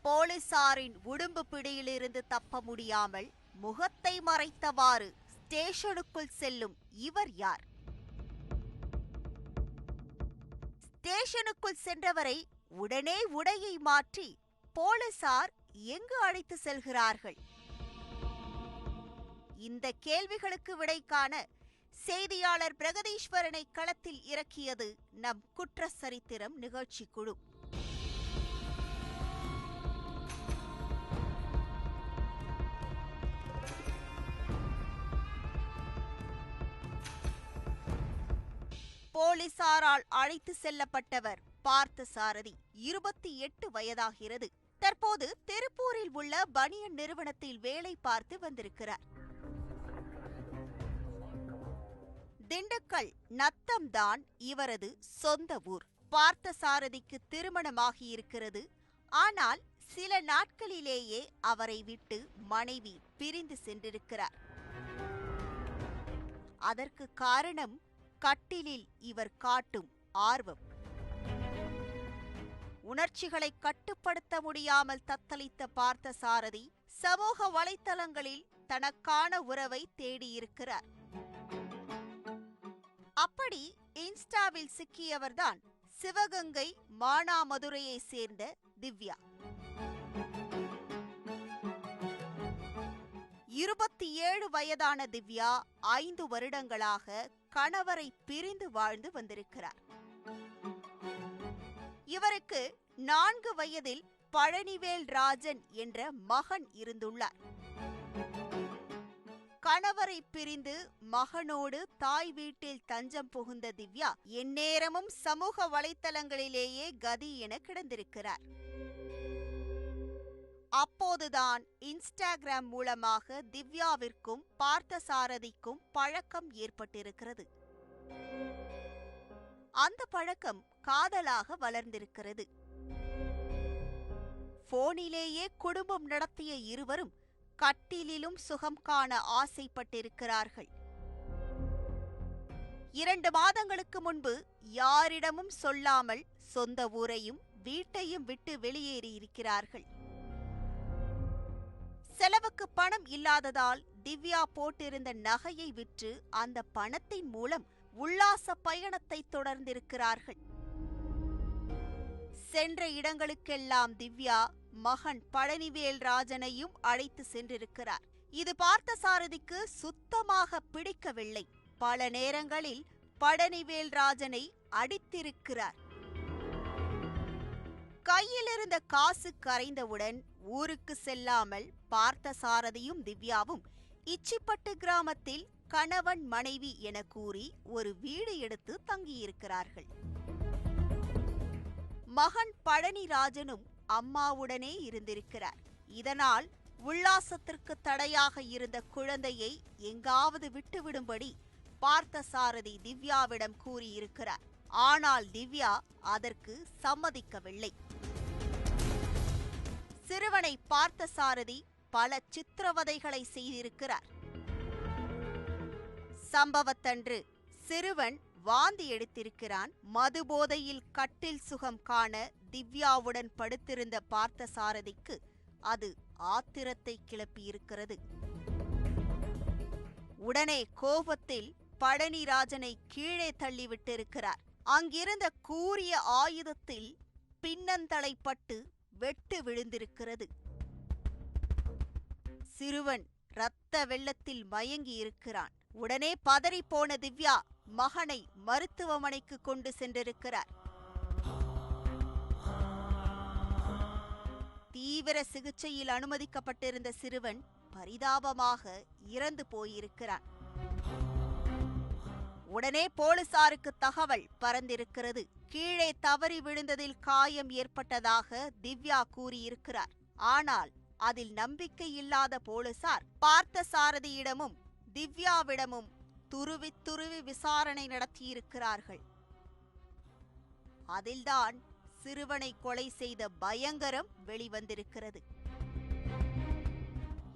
போலீசாரின் உடும்பு பிடியிலிருந்து தப்ப முடியாமல் முகத்தை மறைத்தவாறு ஸ்டேஷனுக்குள் செல்லும் இவர் யார்? ஸ்டேஷனுக்குள் சென்றவரை உடனே உடையை மாற்றி போலீசார் எங்கு அழைத்து செல்கிறார்கள்? இந்த கேள்விகளுக்கு விடை காண செய்தியாளர் பிரகதீஸ்வரனை களத்தில் இறக்கியது நம் குற்ற சரித்திரம் நிகழ்ச்சி குழு. போலீசாரால் அழைத்து செல்லப்பட்டவர் பார்த்தசாரதி. 28 வயதாகிறது. தற்போது திருப்பூரில் உள்ள பனியன் நிறுவனத்தில் வேலை பார்த்து வந்திருக்கிறார். திண்டுக்கல் நத்தம்தான் இவரது சொந்த ஊர். பார்த்தசாரதிக்கு திருமணமாகியிருக்கிறது. ஆனால் சில நாட்களிலேயே அவரை விட்டு மனைவி பிரிந்து சென்றிருக்கிறார். அதற்கு காரணம் கட்டிலில் இவர் காட்டும் ஆர்வம். உணர்ச்சிகளை கட்டுப்படுத்த முடியாமல் தத்தளித்த பார்த்தசாரதி சமூக வலைத்தளங்களில் தனக்கான உறவை தேடியிருக்கிறார். அப்படி இன்ஸ்டாவில் சிக்கியவர்தான் சிவகங்கை மானாமதுரையை சேர்ந்த திவ்யா. 27 வயதான திவ்யா 5 வருடங்களாக கணவரை பிரிந்து வாழ்ந்து வந்திருக்கிறார். இவருக்கு 4 வயதில் பழனிவேல் ராஜன் என்ற மகன் இருந்துள்ளார். கணவரை பிரிந்து மகனோடு தாய் வீட்டில் தஞ்சம் புகுந்த திவ்யா எந்நேரமும் சமூக வலைத்தளங்களிலேயே கதி என கிடந்திருக்கிறார். அப்போதுதான் இன்ஸ்டாகிராம் மூலமாக திவ்யாவிற்கும் பார்த்தசாரதிக்கும் பழக்கம் ஏற்பட்டிருக்கிறது. அந்த பழக்கம் காதலாக வளர்ந்திருக்கிறது. போனிலேயே குடும்பம் நடத்திய இருவரும் கட்டிலிலும் சுகம் காண ஆசைப்பட்டிருக்கிறார்கள். 2 மாதங்களுக்கு முன்பு யாரிடமும் சொல்லாமல் சொந்த ஊரையும் வீட்டையும் விட்டு வெளியேறியிருக்கிறார்கள். செலவுக்கு பணம் இல்லாததால் திவ்யா போட்டிருந்த நகையை விற்று அந்த பணத்தின் மூலம் உல்லாச பயணத்தை தொடர்ந்திருக்கிறார்கள். சென்ற இடங்களுக்கெல்லாம் திவ்யா மகன் பழனிவேல் ராஜனையும் அழைத்து சென்றிருக்கிறார். இது பார்த்தசாரதிக்கு சுத்தமாக பிடிக்கவில்லை. பல நேரங்களில் பழனிவேல் ராஜனை அடித்திருக்கிறார். கையில் இருந்த காசு கரைந்தவுடன் ஊருக்கு செல்லாமல் பார்த்தசாரதியும் திவ்யாவும் இச்சிப்பட்டு கிராமத்தில் கணவன் மனைவி என கூறி ஒரு வீடு எடுத்து தங்கியிருக்கிறார்கள். மகன் பழனிராஜனும் அம்மாவுடனே இருந்திருக்கிறார். இதனால் உல்லாசத்திற்கு தடையாக இருந்த குழந்தையை எங்காவது விட்டுவிடும்படி பார்த்தசாரதி திவ்யாவிடம் கூறியிருக்கிறார். ஆனால் திவ்யா அதற்கு சம்மதிக்கவில்லை. சிறுவனை பார்த்தசாரதி பல சித்திரவதைகளை செய்திருக்கிறார். சம்பவத்தன்று சிறுவன் வாந்தி எடுத்திருக்கிறான். மதுபோதையில் கட்டில் சுகம் காண திவ்யாவுடன் படுத்திருந்த பார்த்தசாரதிக்கு அது ஆத்திரத்தை கிளப்பியிருக்கிறது. உடனே கோபத்தில் பழனிராஜனை கீழே தள்ளிவிட்டிருக்கிறார். அங்கிருந்த கூரிய ஆயுதத்தில் பின்னந்தலைப்பட்டு வெட்டு விழுந்திருக்கிறது. சிறுவன் இரத்த வெள்ளத்தில் மயங்கி இருக்கிறான். உடனே பதறிப்போன திவ்யா மகனை மருத்துவமனைக்கு கொண்டு சென்றிருக்கிறார். தீவிர சிகிச்சையில் அனுமதிக்கப்பட்டிருந்த சிறுவன் பரிதாபமாக இறந்து போயிருக்கிறான். உடனே போலீசாருக்கு தகவல் பறந்திருக்கிறது. கீழே தவறி விழுந்ததில் காயம் ஏற்பட்டதாக திவ்யா கூறியிருக்கிறார். ஆனால் அதில் நம்பிக்கை இல்லாத போலீசார் பார்த்தசாரதியிடமும் திவ்யாவிடமும் துருவி துருவி விசாரணை நடத்தியிருக்கிறார்கள். அதில்தான் சிறுவனை கொலை செய்த பயங்கரம் வெளிவந்திருக்கிறது.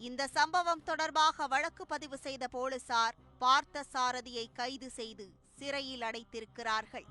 இந்த சம்பவம் தொடர்பாக வழக்கு பதிவு செய்த போலீசார் பார்த்தசாரதியை கைது செய்து சிறையில் அடைத்திருக்கிறார்கள்.